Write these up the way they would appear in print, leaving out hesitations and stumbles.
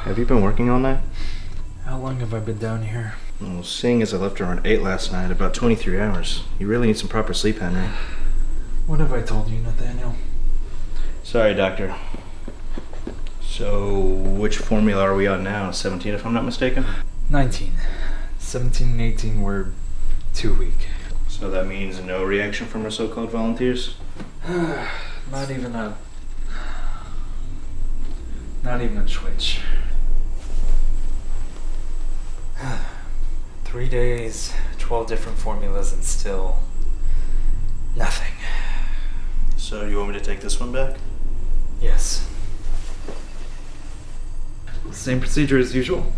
Have you been working all night? How long have I been down here? Well, seeing as I left around 8 last night, about 23 hours. You really need some proper sleep, Henry. What have I told you, Nathaniel? Sorry, Doctor. So, which formula are we on now? 17, if I'm not mistaken? 19. 17 and 18 were too weak. So that means no reaction from our so-called volunteers? Not even a twitch. 3 days, 12 different formulas, and still nothing. So you want me to take this one back? Yes. Same procedure as usual.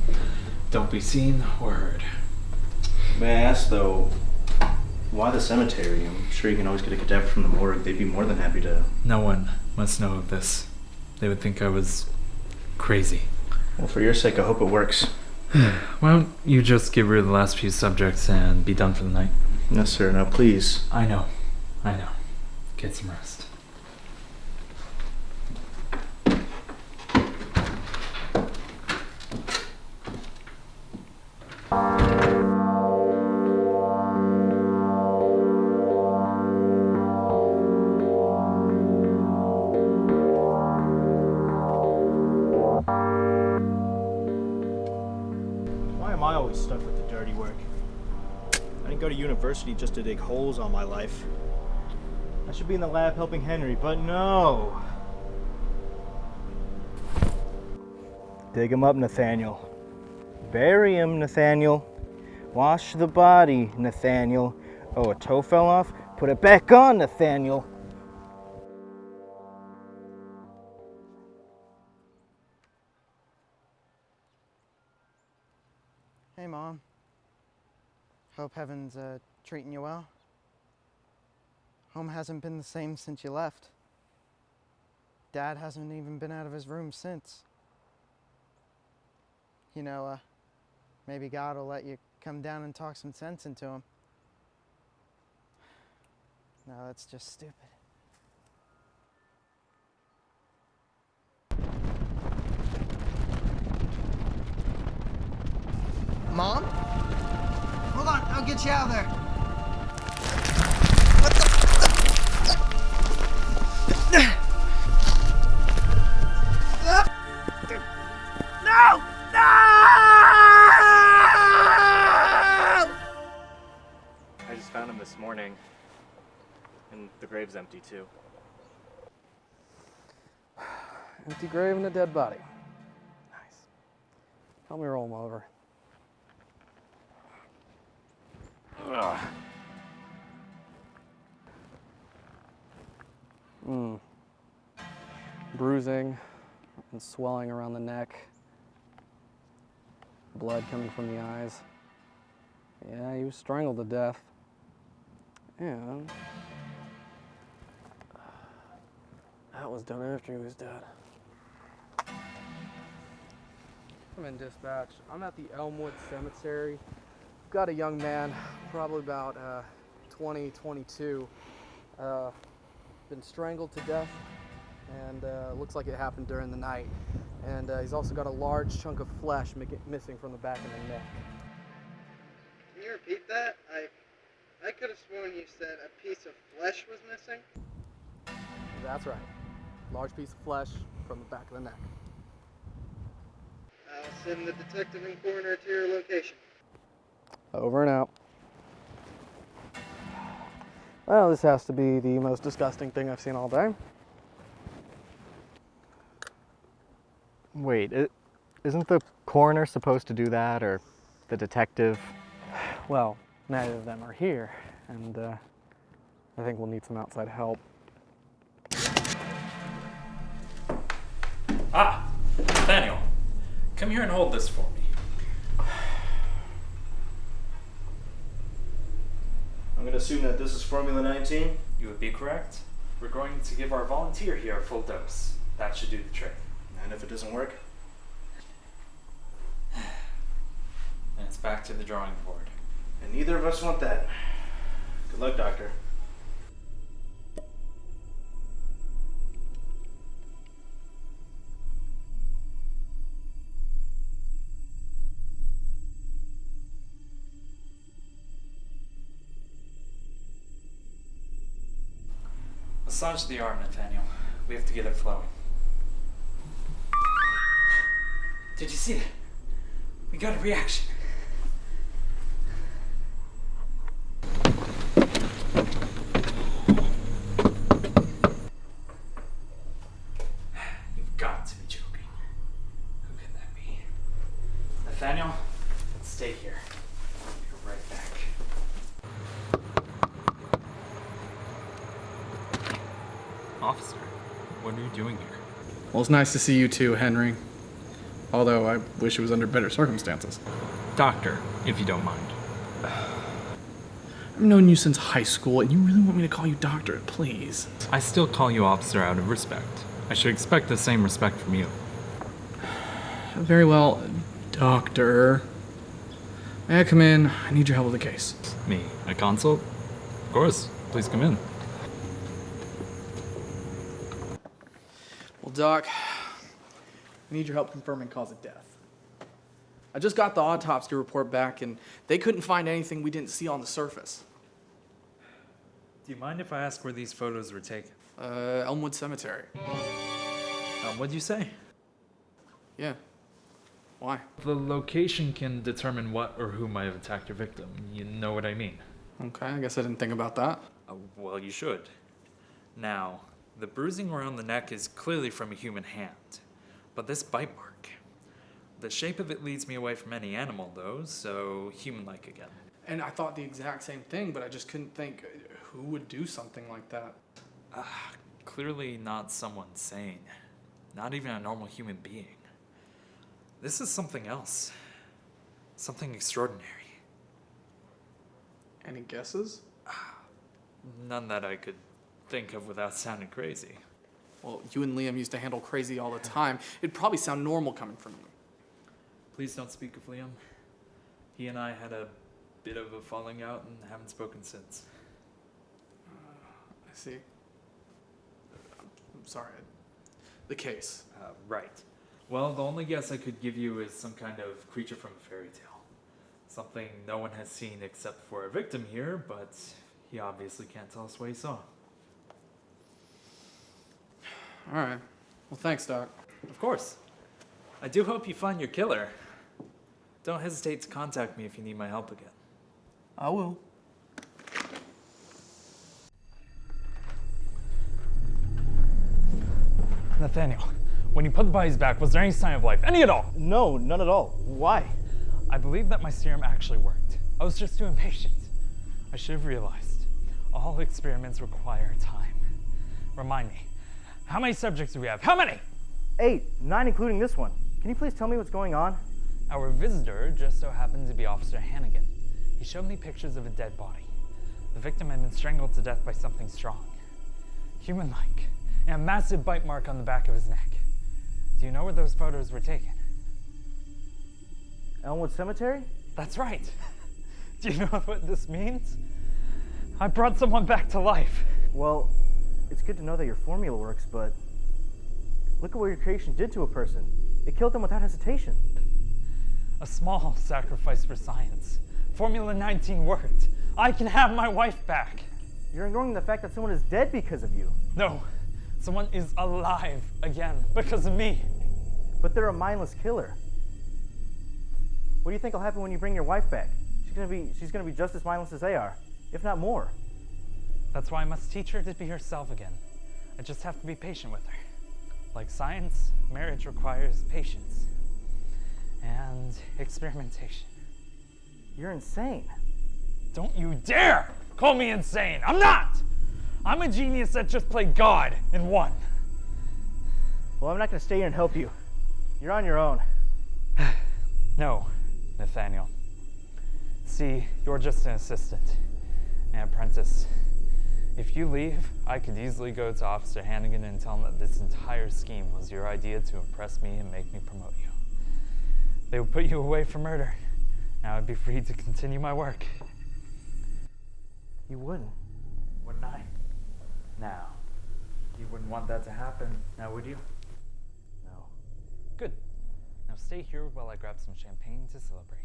Don't be seen or heard. May I ask, though, why the cemetery? I'm sure you can always get a cadaver from the morgue. They'd be more than happy to... No one must know of this. They would think I was crazy. Well, for your sake, I hope it works. Why don't you just get rid of the last few subjects and be done for the night? Yes, sir. Now, please. I know. Get some rest. Why am I always stuck with the dirty work? I didn't go to university just to dig holes all my life. I should be in the lab helping Henry, but no. Dig him up, Nathaniel. Bury him, Nathaniel. Wash the body, Nathaniel. Oh, a toe fell off? Put it back on, Nathaniel. Hey, Mom. Hope heaven's treating you well. Home hasn't been the same since you left. Dad hasn't even been out of his room since. You know, maybe God will let you come down and talk some sense into him. No, that's just stupid. Mom? Hold on, I'll get you out of there. What the? No! No! I just found him this morning, and the grave's empty too. Empty grave and a dead body. Nice. Help me roll him over. Ugh. Bruising and swelling around the neck. Blood coming from the eyes. Yeah, he was strangled to death. And that was done after he was dead. I'm in dispatch. I'm at the Elmwood Cemetery. Got a young man, probably about 20, 22, been strangled to death, and looks like it happened during the night. And he's also got a large chunk of flesh missing from the back of the neck. Can you repeat that? I could have sworn you said a piece of flesh was missing. That's right. Large piece of flesh from the back of the neck. I'll send the detective and coroner to your location. Over and out. Well, this has to be the most disgusting thing I've seen all day. Wait, isn't the coroner supposed to do that, or the detective? Well, Neither of them are here, and I think we'll need some outside help. Ah, Nathaniel, come here and hold this for me. I'm gonna assume that this is Formula 19. You would be correct. We're going to give our volunteer here a full dose. That should do the trick. And if it doesn't work? And it's back to the drawing board. And neither of us want that. Good luck, Doctor. Massage the arm, Nathaniel. We have to get it flowing. Did you see it? We got a reaction. You've got to be joking. Who can that be? Nathaniel, stay here. I'll be right back. Officer, what are you doing here? Well, it's nice to see you too, Henry. Although I wish it was under better circumstances. Doctor, if you don't mind. I've known you since high school, and you really want me to call you doctor, please. I still call you officer out of respect. I should expect the same respect from you. Very well, doctor. May I come in? I need your help with the case. Me, a consult? Of course, please come in. Well, Doc, I need your help confirming cause of death. I just got the autopsy report back, and they couldn't find anything we didn't see on the surface. Do you mind if I ask where these photos were taken? Elmwood Cemetery. What'd you say? Yeah. Why? The location can determine what or who might have attacked your victim. You know what I mean? Okay, I guess I didn't think about that. Well, you should. Now, the bruising around the neck is clearly from a human hand. But this bite mark, the shape of it leads me away from any animal, though, so human-like again. And I thought the exact same thing, but I just couldn't think who would do something like that. Clearly not someone sane. Not even a normal human being. This is something else. Something extraordinary. Any guesses? None that I could think of without sounding crazy. Well, you and Liam used to handle crazy all the time. It'd probably sound normal coming from you. Please don't speak of Liam. He and I had a bit of a falling out and haven't spoken since. I see. I'm sorry. The case. Right. Well, the only guess I could give you is some kind of creature from a fairy tale. Something no one has seen except for our victim here, but he obviously can't tell us what he saw. All right. Well, thanks, Doc. Of course. I do hope you find your killer. Don't hesitate to contact me if you need my help again. I will. Nathaniel, when you put the bodies back, was there any sign of life? Any at all? No, none at all. Why? I believe that my serum actually worked. I was just too impatient. I should have realized. All experiments require time. Remind me, how many subjects do we have? How many? 8, 9 including this one. Can you please tell me what's going on? Our visitor just so happened to be Officer Hannigan. He showed me pictures of a dead body. The victim had been strangled to death by something strong. Human-like, and a massive bite mark on the back of his neck. Do you know where those photos were taken? Elmwood Cemetery? That's right. Do you know what this means? I brought someone back to life. Well, it's good to know that your formula works, but look at what your creation did to a person. It killed them without hesitation. A small sacrifice for science. Formula 19 worked. I can have my wife back. You're ignoring the fact that someone is dead because of you. No, someone is alive again because of me. But they're a mindless killer. What do you think will happen when you bring your wife back? She's gonna be just as mindless as they are, if not more. That's why I must teach her to be herself again. I just have to be patient with her. Like science, marriage requires patience and experimentation. You're insane. Don't you dare call me insane. I'm not. I'm a genius that just played God and won. Well, I'm not going to stay here and help you. You're on your own. No, Nathaniel. See, you're just an assistant, an apprentice. If you leave, I could easily go to Officer Hannigan and tell him that this entire scheme was your idea to impress me and make me promote you. They would put you away for murder. Now I'd be free to continue my work. You wouldn't. Wouldn't I? Now, you wouldn't want that to happen, now would you? No. Good. Now stay here while I grab some champagne to celebrate.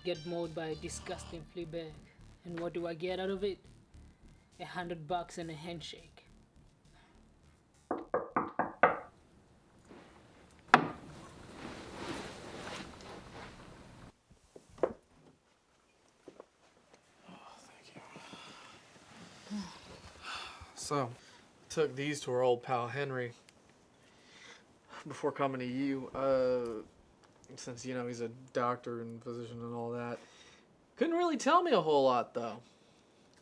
Get mauled by a disgusting flea bag. And what do I get out of it? $100 and a handshake. So, took these to our old pal Henry before coming to you. Since, you know, he's a doctor and physician and all that. Couldn't really tell me a whole lot, though.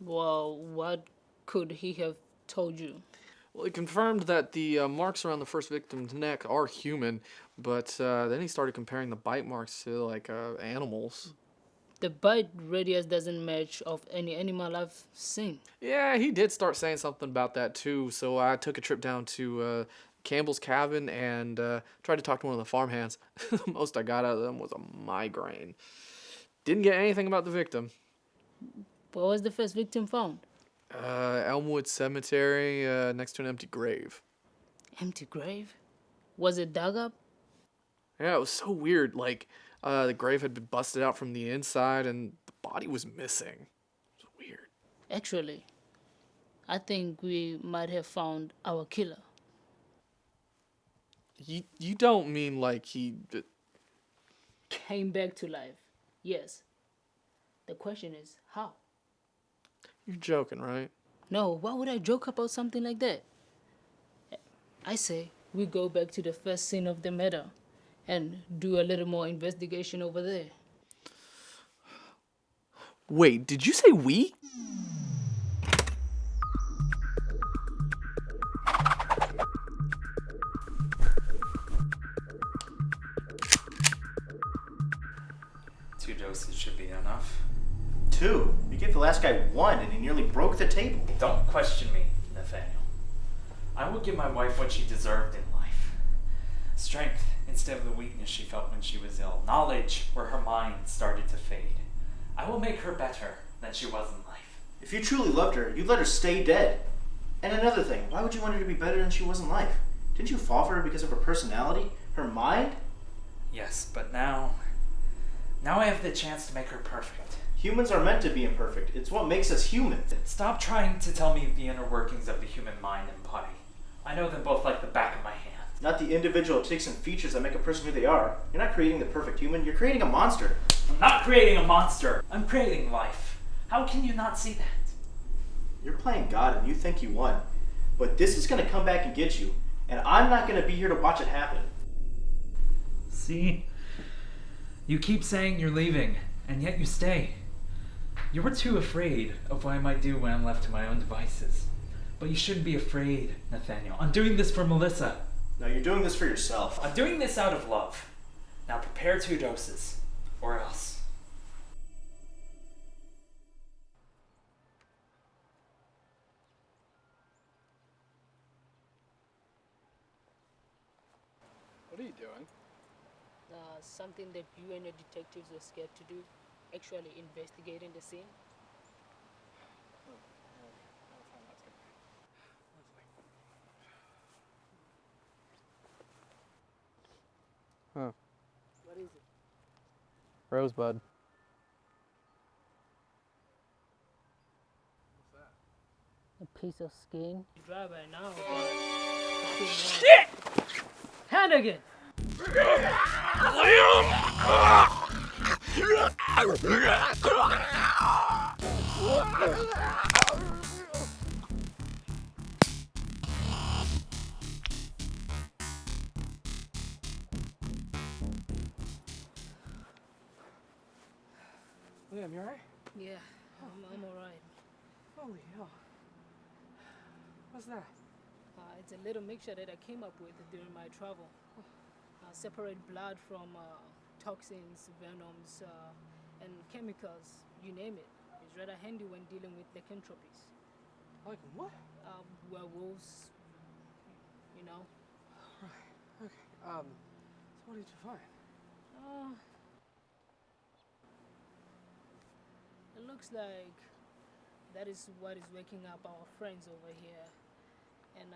Well, what could he have told you? Well, he confirmed that the marks around the first victim's neck are human, but then he started comparing the bite marks to, like, animals. The bite radius doesn't match of any animal I've seen. Yeah, he did start saying something about that, too, so I took a trip down to Campbell's cabin and tried to talk to one of the farmhands. The most I got out of them was a migraine. Didn't get anything about the victim. Where was the first victim found? Elmwood Cemetery, next to an empty grave. Empty grave? Was it dug up? Yeah, it was so weird. Like, the grave had been busted out from the inside and the body was missing. It was weird. Actually, I think we might have found our killer. You don't mean like he... Came back to life. Yes. The question is, how? You're joking, right? No, why would I joke about something like that? I say we go back to the first scene of the murder and do a little more investigation over there. Wait, did you say we? Two doses should be enough. 2. You gave the last guy 1 and he nearly broke the table. Don't question me, Nathaniel. I will give my wife what she deserved in life. Strength instead of the weakness she felt when she was ill. Knowledge where her mind started to fade. I will make her better than she was in life. If you truly loved her, you'd let her stay dead. And another thing, why would you want her to be better than she was in life? Didn't you fall for her because of her personality? Her mind? Yes, but now I have the chance to make her perfect. Humans are meant to be imperfect. It's what makes us human. Stop trying to tell me the inner workings of the human mind and body. I know them both like the back of my hand. Not the individual tics and features that make a person who they are. You're not creating the perfect human, you're creating a monster. I'm not creating a monster. I'm creating life. How can you not see that? You're playing God and you think you won. But this is going to come back and get you. And I'm not going to be here to watch it happen. See? You keep saying you're leaving, and yet you stay. You were too afraid of what I might do when I'm left to my own devices. But you shouldn't be afraid, Nathaniel. I'm doing this for Melissa. No, you're doing this for yourself. I'm doing this out of love. Now prepare 2 doses, or else. What are you doing? Something that you and your detectives are scared to do. Actually investigating the scene. Huh. What is it? Rosebud. A piece of skin. Dry by now. Shit! Hannigan! Liam, you alright? Yeah, I'm alright. Holy hell. What's that? It's a little mixture that I came up with during my travel. Separate blood from toxins, venoms, and chemicals, you name it. It's rather handy when dealing with lycanthropies. Like what? Werewolves, you know. Right. Okay. So what did you find? It looks like that is what is waking up our friends over here. And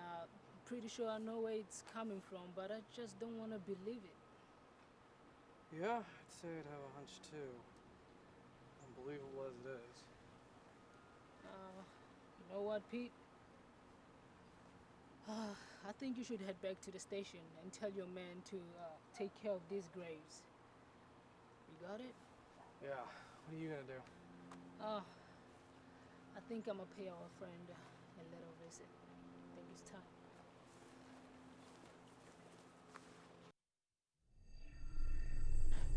pretty sure I know where it's coming from, but I just don't want to believe it. Yeah, I'd say I'd have a hunch too. Unbelievable as it is. You know what, Pete? I think you should head back to the station and tell your man to take care of these graves. You got it? Yeah. What are you gonna do? I think I'm gonna pay our friend a little visit. I think it's time.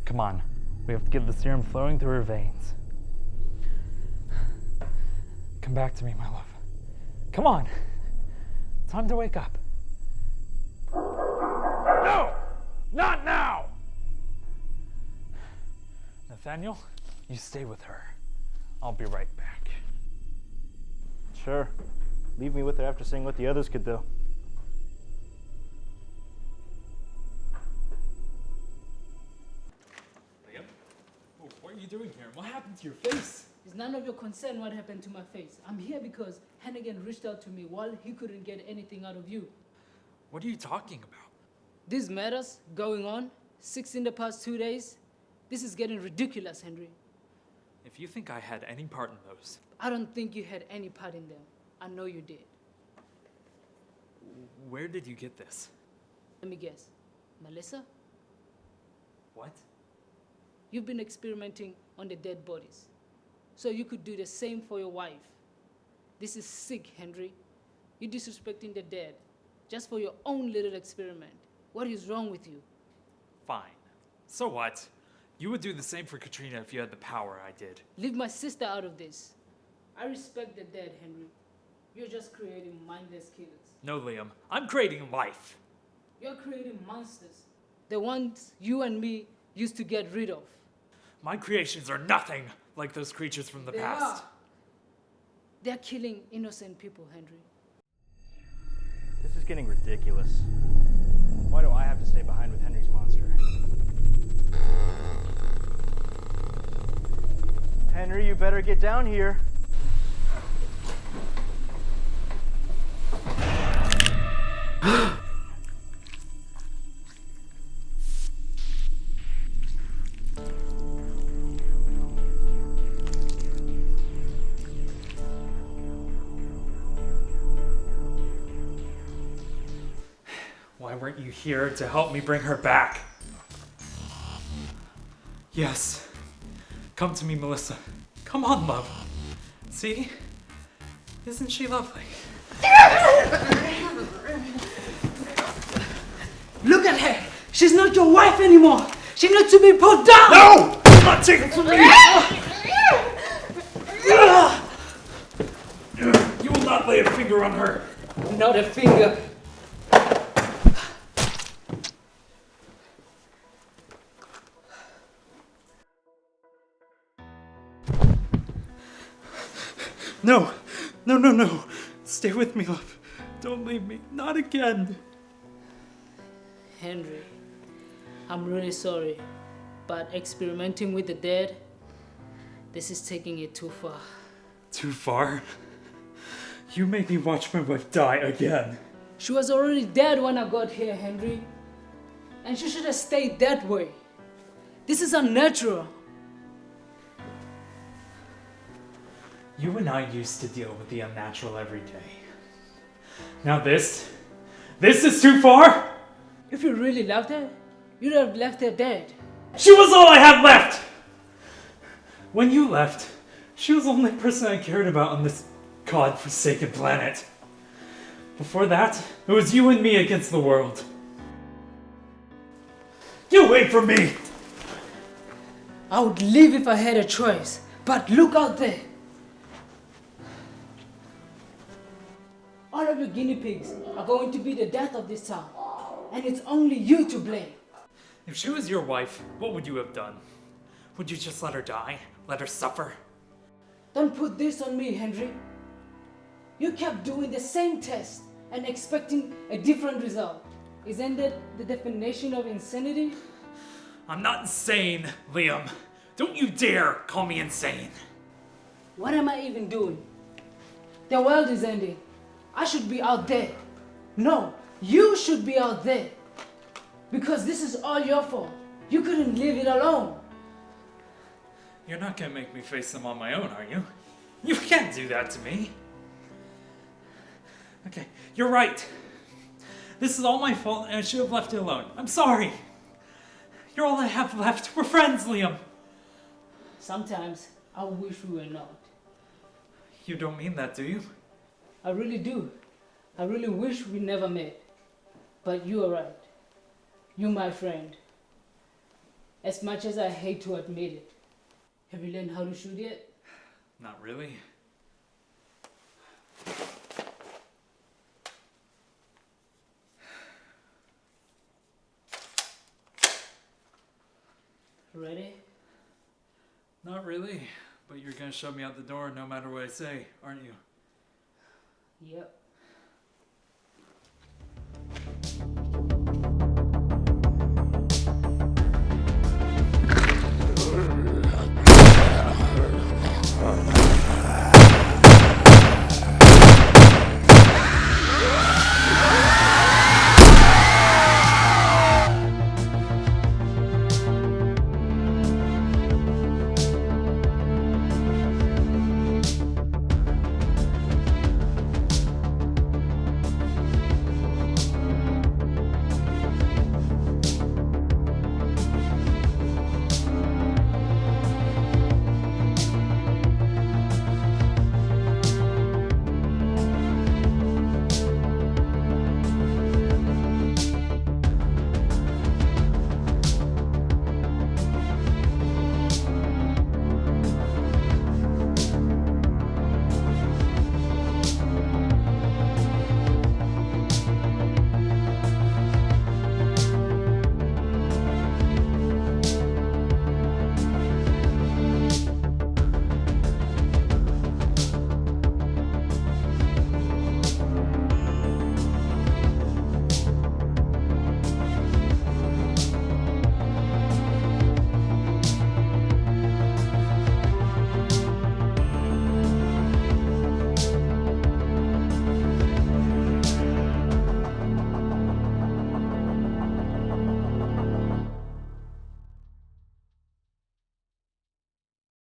Come on, we have to get the serum flowing through her veins. Come back to me, my love. Come on. Time to wake up. No! Not now! Nathaniel, you stay with her. I'll be right back. Sure. Leave me with her after seeing what the others could do. Liam? Oh, what are you doing here? What happened to your face? It's none of your concern what happened to my face. I'm here because Hannigan reached out to me while he couldn't get anything out of you. What are you talking about? These matters going on, 6 in the past 2 days, this is getting ridiculous, Henry. If you think I had any part in those... I don't think you had any part in them. I know you did. Where did you get this? Let me guess. Melissa? What? You've been experimenting on the dead bodies. So you could do the same for your wife. This is sick, Henry. You're disrespecting the dead just for your own little experiment. What is wrong with you? Fine. So what? You would do the same for Katrina if you had the power I did. Leave my sister out of this. I respect the dead, Henry. You're just creating mindless killers. No, Liam. I'm creating life. You're creating monsters. The ones you and me used to get rid of. My creations are nothing like those creatures from the past. They're killing innocent people, Henry. This is getting ridiculous. Why do I have to stay behind with Henry's monster? Henry, you better get down here. Why weren't you here to help me bring her back? Yes. Come to me, Melissa. Come on, love. See? Isn't she lovely? Look at her! She's not your wife anymore! She needs to be put down! No! I'm not taking from me! You will not lay a finger on her. Not a finger. No! No, no, no! Stay with me, love. Don't leave me. Not again. Henry, I'm really sorry, but experimenting with the dead, this is taking it too far. Too far? You made me watch my wife die again. She was already dead when I got here, Henry. And she should have stayed that way. This is unnatural. You and I used to deal with the unnatural every day. Now this is too far? If you really loved her, you'd have left her dead. She was all I had left! When you left, she was the only person I cared about on this god-forsaken planet. Before that, it was you and me against the world. Get away from me! I would leave if I had a choice, but look out there. All of your guinea pigs are going to be the death of this town, and it's only you to blame. If she was your wife, what would you have done? Would you just let her die? Let her suffer? Don't put this on me, Henry. You kept doing the same test and expecting a different result. Isn't that the definition of insanity? I'm not insane, Liam. Don't you dare call me insane. What am I even doing? The world is ending. I should be out there. No, you should be out there. Because this is all your fault. You couldn't leave it alone. You're not gonna make me face them on my own, are you? You can't do that to me. Okay, you're right. This is all my fault and I should have left it alone. I'm sorry. You're all I have left. We're friends, Liam. Sometimes I wish we were not. You don't mean that, do you? I really do. I really wish we never met. But you are right. You're my friend. As much as I hate to admit it. Have you learned how to shoot yet? Not really. Ready? Not really. But you're gonna shove me out the door no matter what I say, aren't you? Yep.